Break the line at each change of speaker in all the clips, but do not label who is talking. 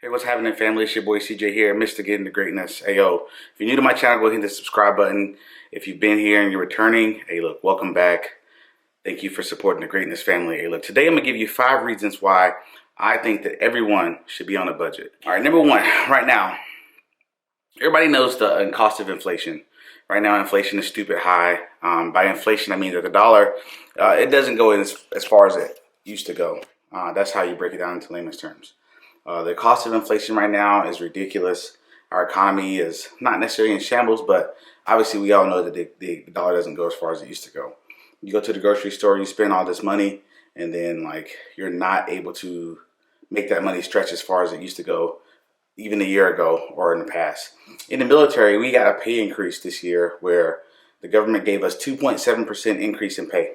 Hey, what's happening, family? It's your boy CJ here, Mr. Getting to Greatness. Hey, yo, if you're new to my channel, go ahead and hit the subscribe button. If you've been here and you're returning, hey, look, welcome back. Thank you for supporting the Greatness family. Hey, look, today I'm going to give you 5 reasons why I think that everyone should be on a budget. All right, number 1, right now, everybody knows the cost of inflation. Right now, inflation is stupid high. By inflation, I mean that the dollar, it doesn't go as far as it used to go. That's how you break it down into layman's terms. The cost of inflation right now is ridiculous. Our economy is not necessarily in shambles, but obviously we all know that the dollar doesn't go as far as it used to go. You go to the grocery store, you spend all this money, and then you're not able to make that money stretch as far as it used to go even a year ago or in the past. In the military, we got a pay increase this year where the government gave us 2.7% increase in pay.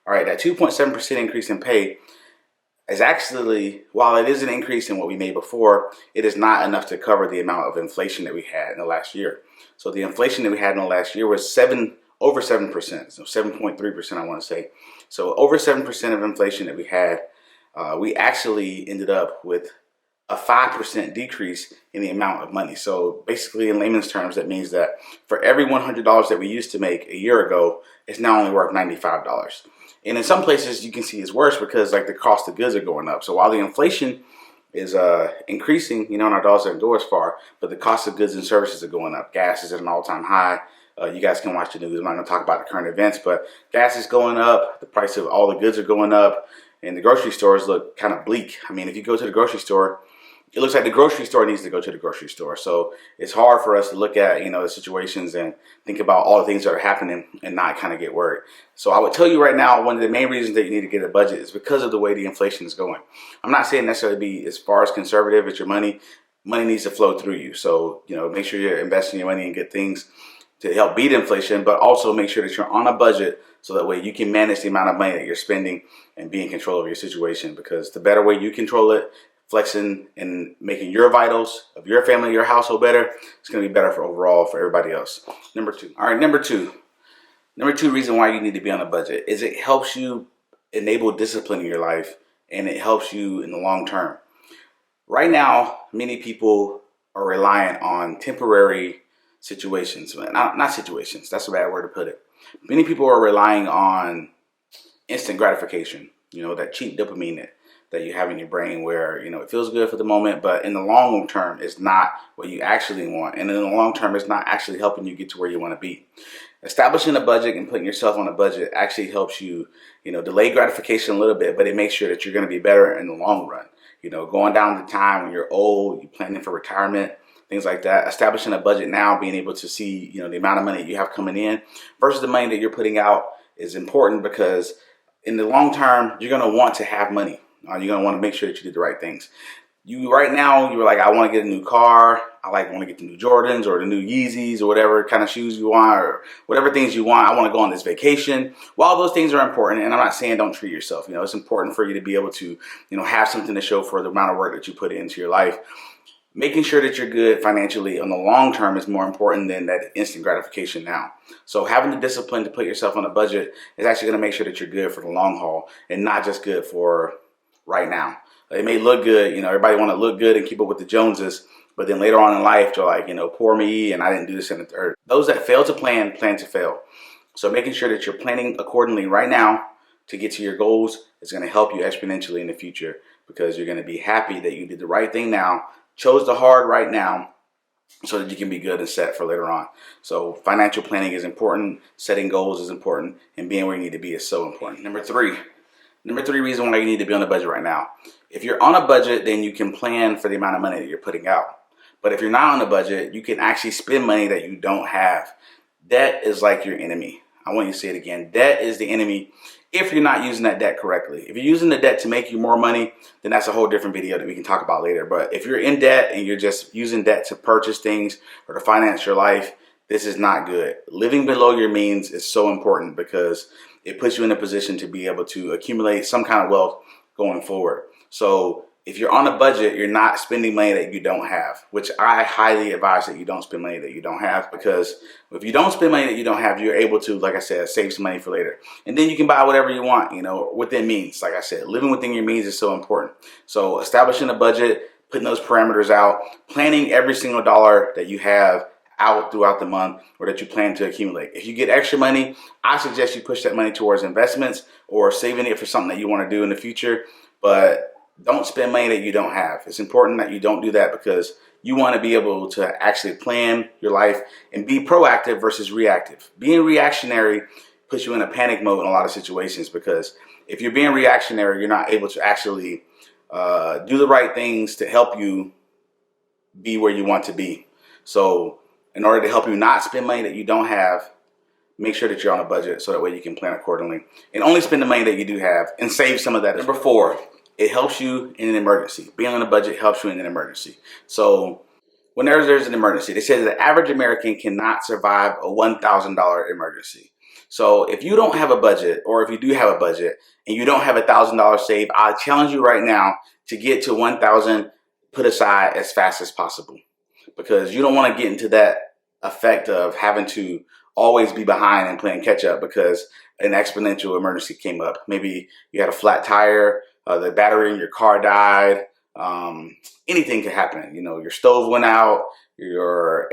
All right, that 2.7% increase in pay is actually, while it is an increase in what we made before, it is not enough to cover the amount of inflation that we had in the last year. So the inflation that we had in the last year was over 7%, so 7.3% I want to say. So over 7% of inflation that we had, we actually ended up with a 5% decrease in the amount of money. So basically, in layman's terms, that means that for every $100 that we used to make a year ago, it's now only worth $95. And in some places, you can see it's worse because the cost of goods are going up. So while the inflation is increasing, and our dollars don't go as far, but the cost of goods and services are going up. Gas is at an all-time high. You guys can watch the news. I'm not going to talk about the current events, but gas is going up. The price of all the goods are going up. And the grocery stores look kind of bleak. I mean, if you go to the grocery store, it looks like the grocery store needs to go to the grocery store. So it's hard for us to look at, the situations and think about all the things that are happening and not kind of get worried. So I would tell you right now, one of the main reasons that you need to get a budget is because of the way the inflation is going. I'm not saying necessarily be as far as conservative as your money. Money needs to flow through you. So, make sure you're investing your money in good things to help beat inflation, but also make sure that you're on a budget so that way you can manage the amount of money that you're spending and be in control of your situation. Because the better way you control it, flexing and making your vitals of your family, your household better, it's going to be better for overall for everybody else. Number 2. All right, number two reason why you need to be on a budget is it helps you enable discipline in your life and it helps you in the long term. Right now, many people are reliant on temporary situations. Not situations, that's a bad word to put it. Many people are relying on instant gratification, that cheap dopamine that you have in your brain where, it feels good for the moment, but in the long term, it's not what you actually want. And in the long term, it's not actually helping you get to where you want to be. Establishing a budget and putting yourself on a budget actually helps you, delay gratification a little bit, but it makes sure that you're going to be better in the long run. Going down the time when you're old, you're planning for retirement, things like that. Establishing a budget now, being able to see, the amount of money you have coming in versus the money that you're putting out is important because in the long term, you're going to want to have money. You're going to want to make sure that you did the right things. Right now, you're like, I want to get a new car. I want to get the new Jordans or the new Yeezys or whatever kind of shoes you want or whatever things you want. I want to go on this vacation. While those things are important, and I'm not saying don't treat yourself. It's important for you to be able to, have something to show for the amount of work that you put into your life. Making sure that you're good financially on the long term is more important than that instant gratification now. So having the discipline to put yourself on a budget is actually going to make sure that you're good for the long haul and not just good for right now. It may look good, everybody want to look good and keep up with the Joneses, but then later on in life, they're like, poor me, and I didn't do this in the third. Those that fail to plan to fail. So making sure that you're planning accordingly right now to get to your goals is going to help you exponentially in the future because you're going to be happy that you did the right thing now, chose the hard right now, so that you can be good and set for later on. So financial planning is important, setting goals is important, and being where you need to be is so important. Number three reason why you need to be on a budget right now. If you're on a budget, then you can plan for the amount of money that you're putting out. But if you're not on a budget, you can actually spend money that you don't have. Debt is like your enemy. I want you to say it again. Debt is the enemy if you're not using that debt correctly. If you're using the debt to make you more money, then that's a whole different video that we can talk about later. But if you're in debt and you're just using debt to purchase things or to finance your life, this is not good. Living below your means is so important because it puts you in a position to be able to accumulate some kind of wealth going forward. So if you're on a budget, you're not spending money that you don't have, which I highly advise that you don't spend money that you don't have, because if you don't spend money that you don't have, you're able to, like I said, save some money for later. And then you can buy whatever you want, within means. Like I said, living within your means is so important. So establishing a budget, putting those parameters out, planning every single dollar that you have out throughout the month or that you plan to accumulate. If you get extra money, I suggest you push that money towards investments or saving it for something that you want to do in the future. But don't spend money that you don't have. It's important that you don't do that because you want to be able to actually plan your life and be proactive versus reactive. Being reactionary puts you in a panic mode in a lot of situations because if you're being reactionary, you're not able to actually do the right things to help you be where you want to be. So in order to help you not spend money that you don't have, make sure that you're on a budget so that way you can plan accordingly. And only spend the money that you do have and save some of that. Number 4, it helps you in an emergency. Being on a budget helps you in an emergency. So whenever there's an emergency, they say that the average American cannot survive a $1,000 emergency. So if you don't have a budget, or if you do have a budget and you don't have $1,000 saved, I challenge you right now to get to 1,000 put aside as fast as possible, because you don't want to get into that effect of having to always be behind and playing catch up because an exponential emergency came up. Maybe you had a flat tire, the battery in your car died. Anything could happen. You know, your stove went out, your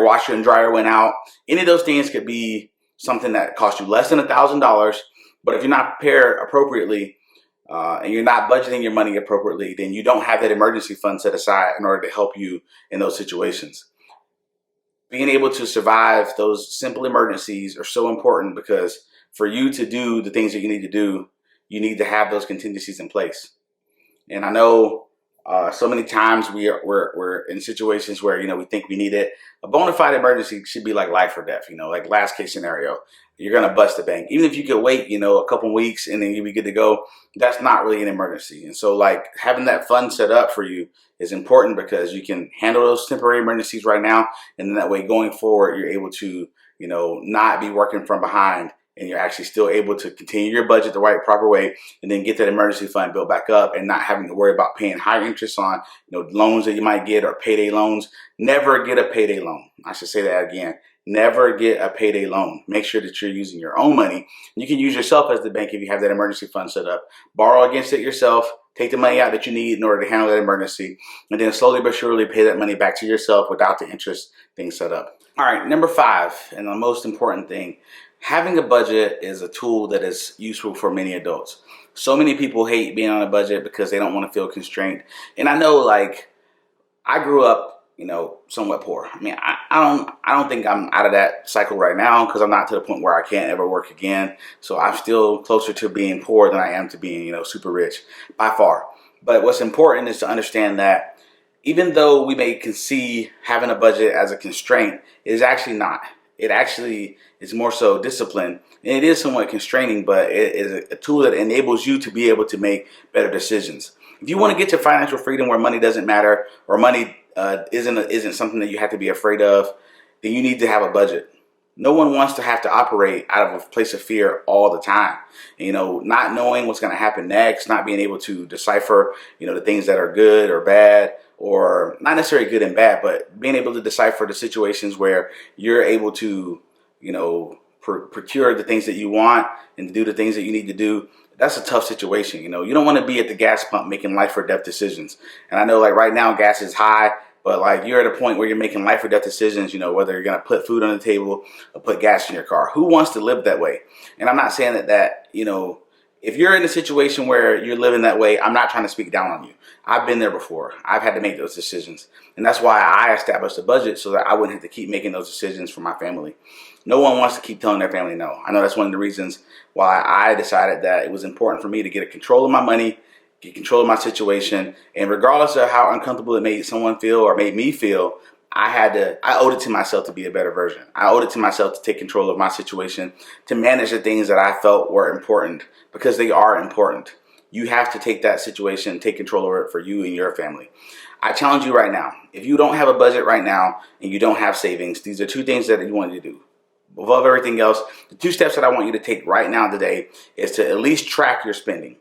washer and dryer went out. Any of those things could be something that cost you less than $1,000. But if you're not prepared appropriately and you're not budgeting your money appropriately, then you don't have that emergency fund set aside in order to help you in those situations. Being able to survive those simple emergencies are so important because for you to do the things that you need to do, you need to have those contingencies in place. And I know so many times we're in situations where, you know, we think we need it. A bona fide emergency should be like life or death, you know, like last case scenario. You're going to bust the bank. Even if you could wait, you know, a couple weeks and then you'll be good to go, that's not really an emergency. And so like having that fund set up for you is important because you can handle those temporary emergencies right now. And then that way going forward, you're able to, you know, not be working from behind, and you're actually still able to continue your budget the right proper way and then get that emergency fund built back up and not having to worry about paying higher interest on, you know, loans that you might get or payday loans. Never get a payday loan. I should say that again. Never get a payday loan. Make sure that you're using your own money. You can use yourself as the bank if you have that emergency fund set up. Borrow against it yourself. Take the money out that you need in order to handle that emergency, and then slowly but surely pay that money back to yourself without the interest being set up. All right, number 5, and the most important thing, having a budget is a tool that is useful for many adults. So many people hate being on a budget because they don't want to feel constrained. And I know, like, I grew up, you know, somewhat poor. I mean, I don't think I'm out of that cycle right now because I'm not to the point where I can't ever work again. So I'm still closer to being poor than I am to being, you know, super rich by far. But what's important is to understand that even though we may see having a budget as a constraint, it is actually not. It actually is more so discipline. And it is somewhat constraining, but it is a tool that enables you to be able to make better decisions. If you want to get to financial freedom where money doesn't matter, or money isn't something that you have to be afraid of, then you need to have a budget. No one wants to have to operate out of a place of fear all the time. You know, not knowing what's going to happen next, not being able to decipher, you know, the things that are good or bad, or not necessarily good and bad, but being able to decipher the situations where you're able to, you know, procure the things that you want and do the things that you need to do. That's a tough situation. You know, you don't want to be at the gas pump making life or death decisions. And I know, like, right now gas is high, but like you're at a point where you're making life or death decisions, you know, whether you're going to put food on the table or put gas in your car. Who wants to live that way? And I'm not saying that, you know, if you're in a situation where you're living that way, I'm not trying to speak down on you. I've been there before. I've had to make those decisions. And that's why I established a budget so that I wouldn't have to keep making those decisions for my family. No one wants to keep telling their family no. I know that's one of the reasons why I decided that it was important for me to get control of my money, get control of my situation. And regardless of how uncomfortable it made someone feel or made me feel, I owed it to myself to be a better version. I owed it to myself to take control of my situation, to manage the things that I felt were important, because they are important. You have to take that situation and take control of it for you and your family. I challenge you right now. If you don't have a budget right now and you don't have savings, these are 2 things that you want to do. Above everything else, the 2 steps that I want you to take right now today is to at least track your spending.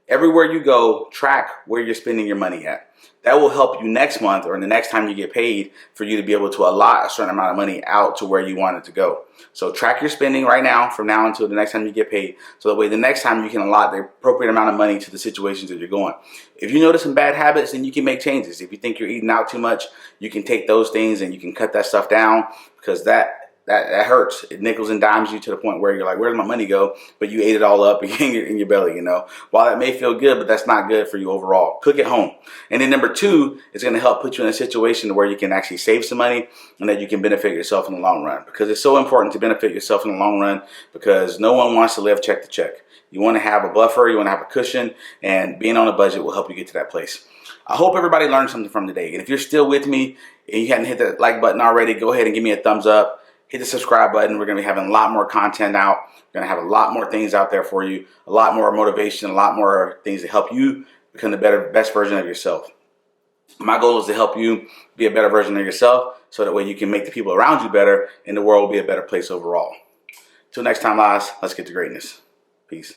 Everywhere you go, track where you're spending your money at. That will help you next month or the next time you get paid for you to be able to allot a certain amount of money out to where you want it to go. So track your spending right now from now until the next time you get paid. So that way the next time you can allot the appropriate amount of money to the situations that you're going. If you notice some bad habits, then you can make changes. If you think you're eating out too much, you can take those things and you can cut that stuff down, because that hurts. It nickels and dimes you to the point where you're like, where's my money go? But you ate it all up in your belly, you know. While that may feel good, but that's not good for you overall. Cook at home. And then number two, it's going to help put you in a situation where you can actually save some money and that you can benefit yourself in the long run. Because it's so important to benefit yourself in the long run, because no one wants to live check to check. You want to have a buffer, you want to have a cushion, and being on a budget will help you get to that place. I hope everybody learned something from today. And if you're still with me and you hadn't hit that like button already, go ahead and give me a thumbs up. Hit the subscribe button. We're going to be having a lot more content out. We're going to have a lot more things out there for you, a lot more motivation, a lot more things to help you become the best version of yourself. My goal is to help you be a better version of yourself, so that way you can make the people around you better and the world will be a better place overall. Till next time, guys, let's get to greatness. Peace.